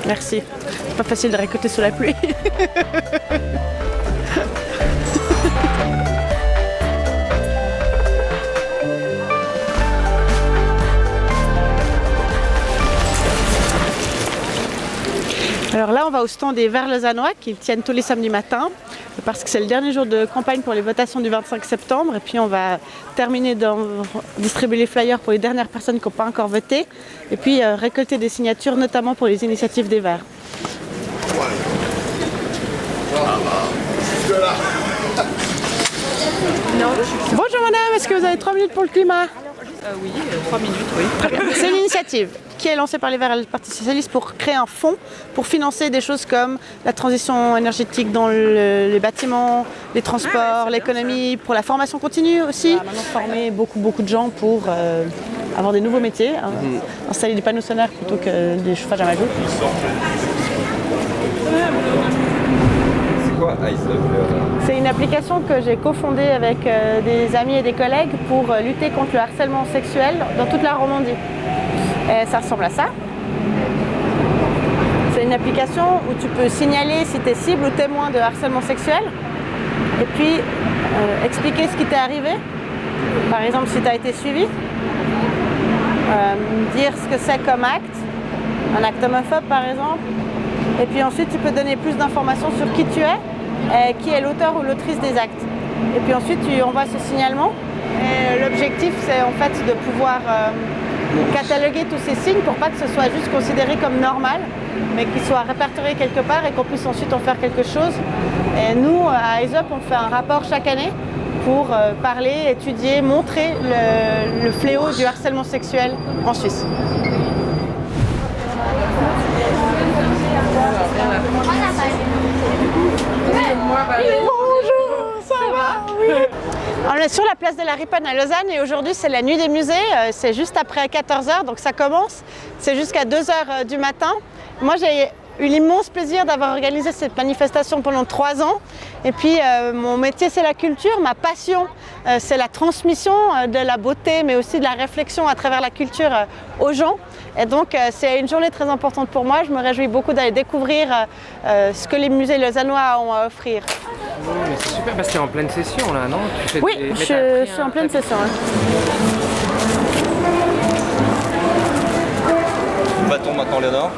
Merci. C'est pas facile de récolter sous la pluie. Alors là, on va au stand des Verts lausannois qui tiennent tous les samedis matins parce que c'est le dernier jour de campagne pour les votations du 25 septembre. Et puis on va terminer de distribuer les flyers pour les dernières personnes qui n'ont pas encore voté. Et puis récolter des signatures, notamment pour les initiatives des Verts. Bonjour madame, est-ce que vous avez 3 minutes pour le climat? Oui, 3 minutes, oui. C'est une initiative qui est lancée par les Verts et le Parti Socialiste pour créer un fonds pour financer des choses comme la transition énergétique dans les bâtiments, les transports, l'économie, pour la formation continue aussi. On va maintenant former beaucoup de gens pour avoir des nouveaux métiers, installer des panneaux solaires plutôt que des chauffages à mazout. C'est quoi iZob? C'est une application que j'ai cofondée avec des amis et des collègues pour lutter contre le harcèlement sexuel dans toute la Romandie. Et ça ressemble à ça. C'est une application où tu peux signaler si tu es cible ou témoin de harcèlement sexuel et puis expliquer ce qui t'est arrivé. Par exemple, si tu as été suivi, dire ce que c'est comme acte, un acte homophobe par exemple. Et puis ensuite, tu peux donner plus d'informations sur qui tu es et qui est l'auteur ou l'autrice des actes. Et puis ensuite, tu envoies ce signalement. Et l'objectif, c'est en fait de pouvoir cataloguer tous ces signes pour pas que ce soit juste considéré comme normal, mais qu'ils soient répertoriés quelque part et qu'on puisse ensuite en faire quelque chose. Et nous, à iZob, on fait un rapport chaque année pour parler, étudier, montrer le fléau du harcèlement sexuel en Suisse. Bonjour, ça va? Oui. On est sur la place de la Riponne à Lausanne et aujourd'hui c'est la nuit des musées, c'est juste après 14h donc ça commence, c'est jusqu'à 2h du matin. Moi j'ai eu l'immense plaisir d'avoir organisé cette manifestation pendant 3 ans et puis mon métier c'est la culture, ma passion c'est la transmission de la beauté mais aussi de la réflexion à travers la culture aux gens. Et donc c'est une journée très importante pour moi, je me réjouis beaucoup d'aller découvrir ce que les musées lausannois ont à offrir. Oui, mais c'est super parce que tu es en pleine session là, non? Oui, je suis en pleine session. Où va-t-on maintenant, Léonore?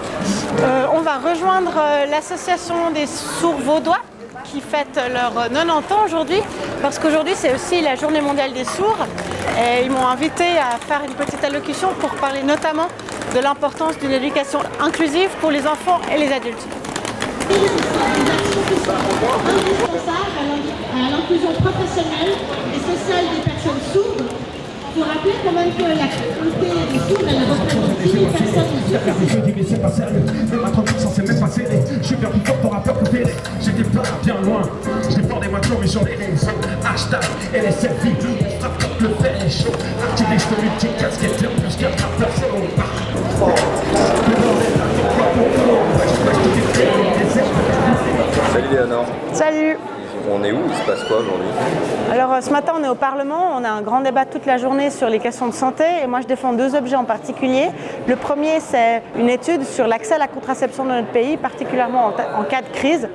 On va rejoindre l'association des sourds vaudois qui fête leurs 90 ans aujourd'hui parce qu'aujourd'hui c'est aussi la journée mondiale des sourds et ils m'ont invité à faire une petite allocution pour parler notamment de l'importance d'une éducation inclusive pour les enfants et les adultes. À l'inclusion professionnelle et sociale des personnes sourdes. Il faut rappeler quand même que la communauté des sourds, elle représente 10 000 personnes sourdes. Je dis mais c'est pas sérieux, mais ma transition c'est même pas serré. Je suis bien plus fort pour rappeur que télé. J'étais pas bien loin, j'ai peur des voitures mais sur les réseaux. Hashtag et les selfies, on frappe comme le fait est chaud. Activiste politique, casquette, plus qu'un rappeur, c'est bon. Salut Léonore. Salut! On est où? Il se passe quoi aujourd'hui? Alors ce matin on est au Parlement, on a un grand débat toute la journée sur les questions de santé et moi je défends 2 objets en particulier. Le premier c'est une étude sur l'accès à la contraception dans notre pays, particulièrement en cas de crise.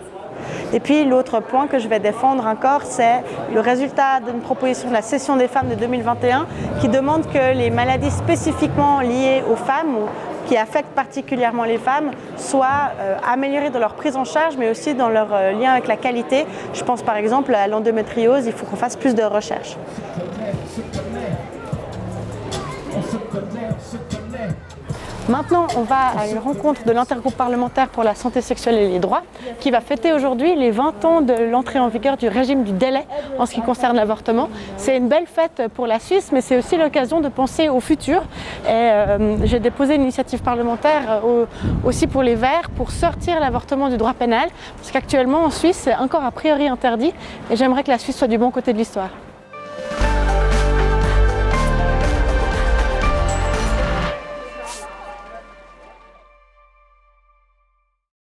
Et puis l'autre point que je vais défendre encore, c'est le résultat d'une proposition de la session des femmes de 2021 qui demande que les maladies spécifiquement liées aux femmes ou qui affectent particulièrement les femmes soient améliorées dans leur prise en charge mais aussi dans leur lien avec la qualité. Je pense par exemple à l'endométriose, il faut qu'on fasse plus de recherche. Maintenant, on va à une rencontre de l'intergroupe parlementaire pour la santé sexuelle et les droits qui va fêter aujourd'hui les 20 ans de l'entrée en vigueur du régime du délai en ce qui concerne l'avortement. C'est une belle fête pour la Suisse, mais c'est aussi l'occasion de penser au futur. Et j'ai déposé une initiative parlementaire aussi pour les Verts pour sortir l'avortement du droit pénal, parce qu'actuellement en Suisse, c'est encore a priori interdit et j'aimerais que la Suisse soit du bon côté de l'histoire.